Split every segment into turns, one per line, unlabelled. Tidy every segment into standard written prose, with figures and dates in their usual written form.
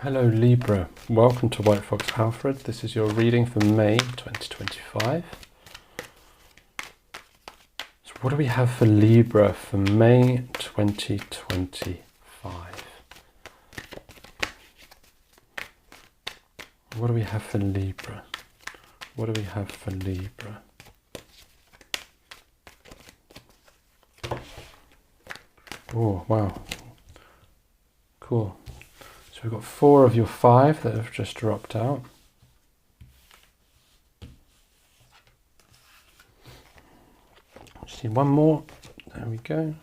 Hello Libra, welcome to WhiteFoxAlfred. This is your reading for May 2025. So what do we have for Libra for May 2025? What do we have for Libra? What do we have for Libra? Oh, wow. Cool. So we've got 4 of your 5 that have just dropped out. Just need one more. There we go.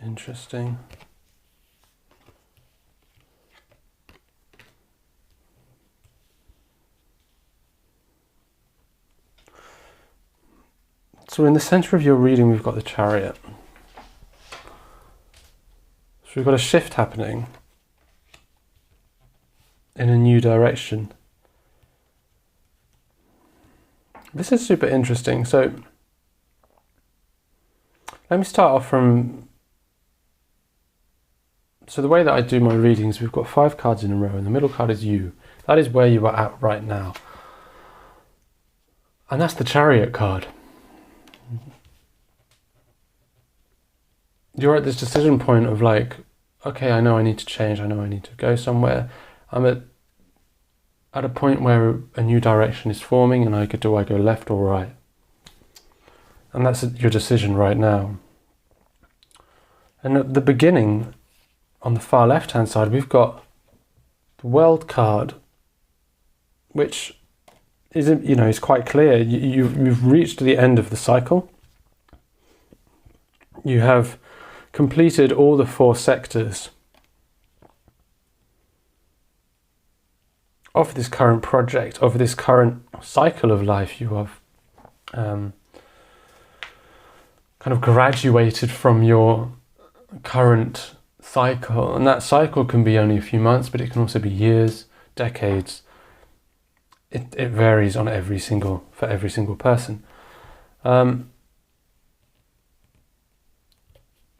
Interesting. So in the center of your reading, we've got the Chariot. So we've got a shift happening in a new direction. This is super interesting. So let me start off from... So the way that I do my readings, we've got 5 cards in a row, and the middle card is you. That is where you are at right now. And that's the Chariot card. You're at this decision point of like, okay, I know I need to change, I know I need to go somewhere. I'm at a point where a new direction is forming, and do I go left or right? And that's your decision right now. And at the beginning, on the far left hand side, we've got the World card, which is, is quite clear. You've reached the end of the cycle. You have completed all the 4 sectors of this current project, of this current cycle of life. You have kind of graduated from your current cycle, and that cycle can be only a few months, but it can also be years, decades. It varies on for every single person.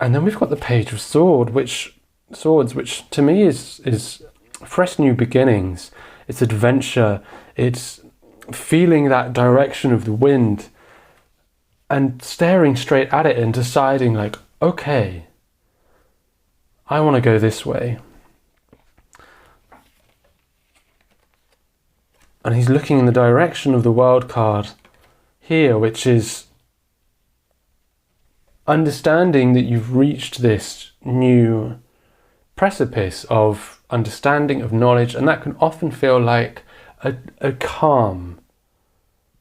And then we've got the Page of Swords, which to me is fresh new beginnings. It's adventure. It's feeling that direction of the wind and staring straight at it and deciding like, okay, I want to go this way. And he's looking in the direction of the World card here, which is understanding that you've reached this new precipice of understanding, of knowledge, and that can often feel like a calm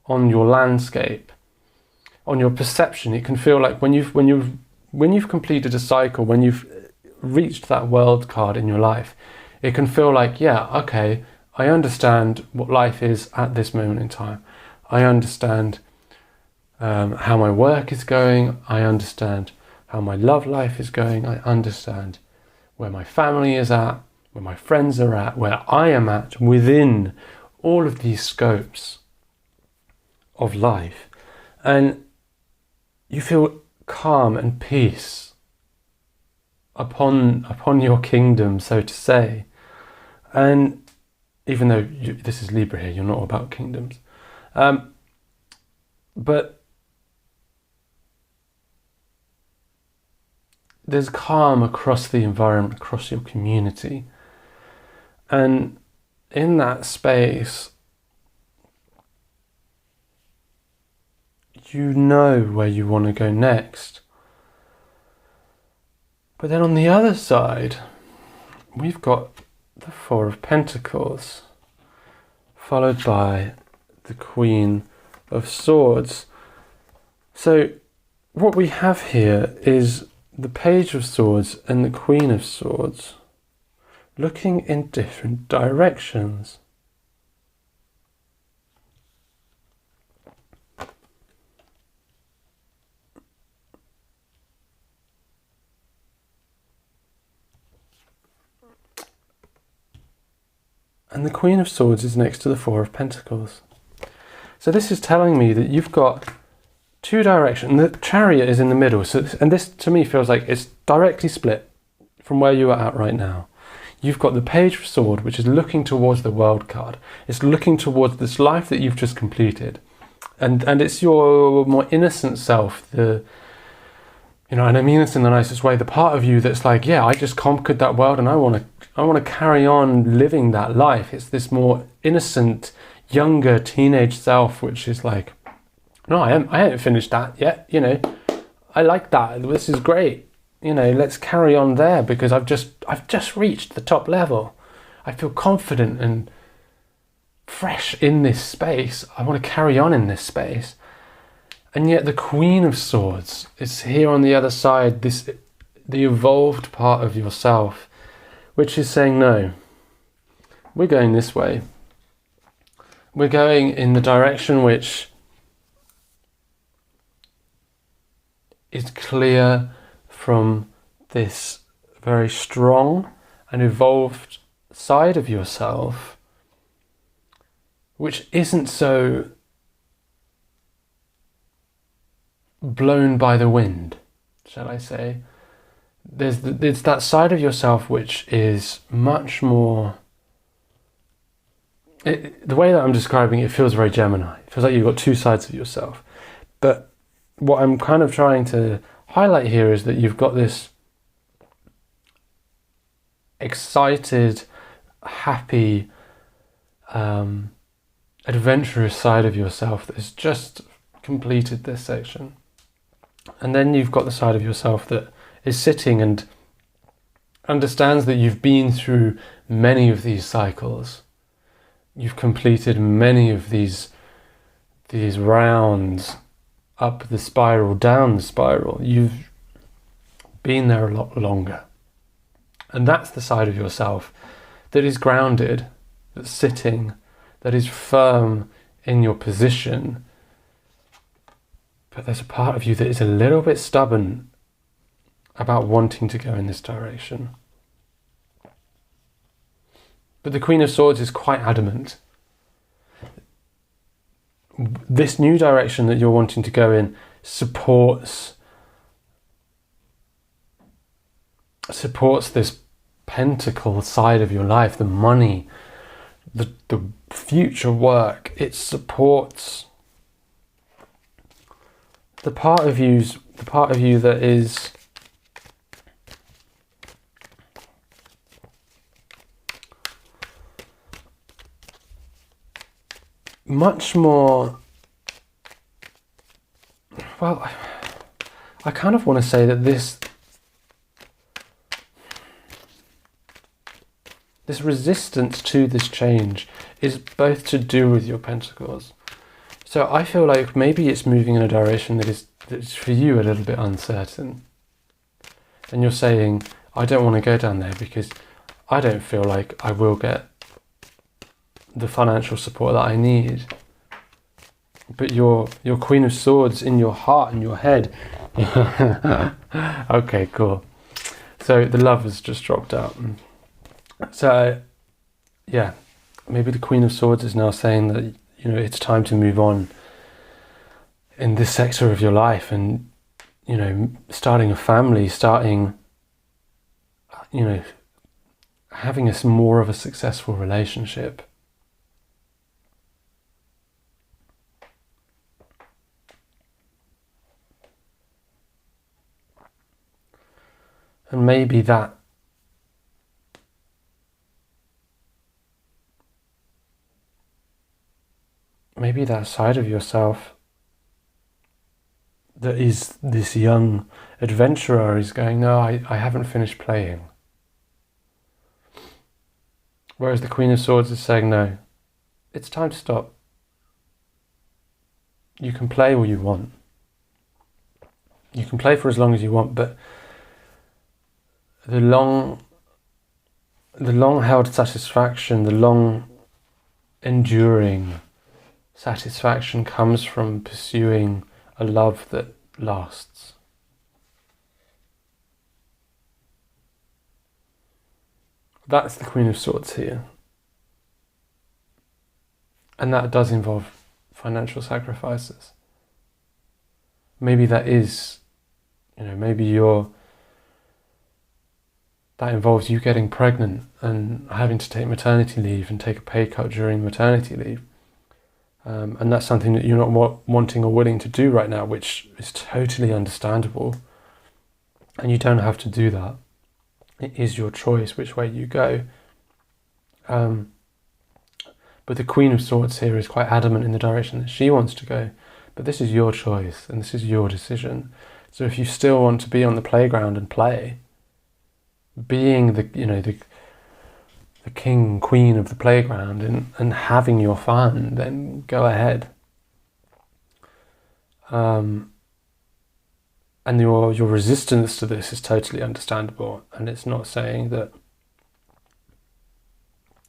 on your landscape, on your perception. It can feel like when you've completed a cycle, when you've reached that World card in your life, it can feel like, yeah, okay, I understand what life is at this moment in time. I understand how my work is going. I understand how my love life is going. I understand where my family is at, where my friends are at, where I am at within all of these scopes of life. And you feel calm and peace upon your kingdom, so to say. And even though this is Libra here, you're not about kingdoms. But there's calm across the environment, across your community. And in that space, you know where you want to go next. But then on the other side, we've got the 4 of Pentacles, followed by the Queen of Swords. So what we have here is the Page of Swords and the Queen of Swords looking in different directions. And the Queen of Swords is next to the 4 of Pentacles. So this is telling me that you've got two directions. The Chariot is in the middle, and this to me feels like it's directly split from where you are at right now. You've got the Page of Swords, which is looking towards the World card. It's looking towards this life that you've just completed, and it's your more innocent self, and I mean this in the nicest way, the part of you that's like, yeah, I just conquered that world, and I want to carry on living that life. It's this more innocent, younger teenage self, which is like, no, I haven't finished that yet. I like that. This is great. Let's carry on there, because I've just reached the top level. I feel confident and fresh in this space. I want to carry on in this space. And yet the Queen of Swords is here on the other side, the evolved part of yourself, which is saying, no, we're going this way. We're going in the direction which is clear from this very strong and evolved side of yourself, which isn't so blown by the wind, shall I say. There's that side of yourself which is much more... the way that I'm describing it feels very Gemini. It feels like you've got two sides of yourself. But what I'm kind of trying to highlight here is that you've got this excited, happy, adventurous side of yourself that has just completed this section. And then you've got the side of yourself that is sitting and understands that you've been through many of these cycles. You've completed many of these rounds, up the spiral, down the spiral. You've been there a lot longer. And that's the side of yourself that is grounded, that's sitting, that is firm in your position. But there's a part of you that is a little bit stubborn about wanting to go in this direction. But the Queen of Swords is quite adamant. This new direction that you're wanting to go in supports this pentacle side of your life, the money, the future work. It supports the part of you that is much more, well, I kind of want to say that this resistance to this change is both to do with your pentacles. So I feel like maybe it's moving in a direction that's for you a little bit uncertain. And you're saying, I don't want to go down there because I don't feel like I will get the financial support that I need. But your Queen of Swords in your heart and your head. Okay, cool. So the Lovers just dropped out. So yeah, maybe the Queen of Swords is now saying that it's time to move on in this sector of your life, and starting a family, having more of a successful relationship. And maybe that side of yourself that is this young adventurer is going, no, I haven't finished playing. Whereas the Queen of Swords is saying, no, it's time to stop. You can play all you want. You can play for as long as you want, but the long held satisfaction, the long enduring satisfaction comes from pursuing a love that lasts. That's the Queen of Swords here. And that does involve financial sacrifices. maybe that is, maybe that involves you getting pregnant and having to take maternity leave and take a pay cut during maternity leave. And that's something that you're not wanting or willing to do right now, which is totally understandable. And you don't have to do that. It is your choice which way you go. But the Queen of Swords here is quite adamant in the direction that she wants to go. But this is your choice and this is your decision. So if you still want to be on the playground and play, being the king, queen of the playground and having your fun, then go ahead. And your resistance to this is totally understandable, and it's not saying that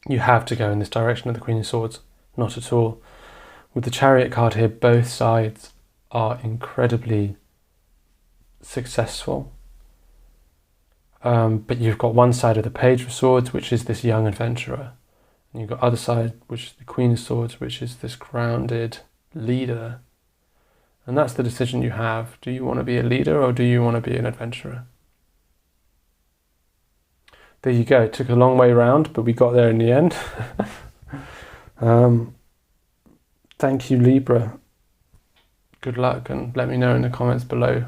you have to go in this direction of the Queen of Swords, not at all. With the Chariot card here, both sides are incredibly successful. But you've got one side of the Page of Swords, which is this young adventurer. And you've got other side, which is the Queen of Swords, which is this grounded leader. And that's the decision you have. Do you want to be a leader or do you want to be an adventurer? There you go. It took a long way round, but we got there in the end. Thank you, Libra. Good luck, and let me know in the comments below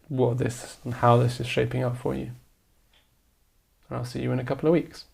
what this and how this is shaping up for you. And I'll see you in a couple of weeks.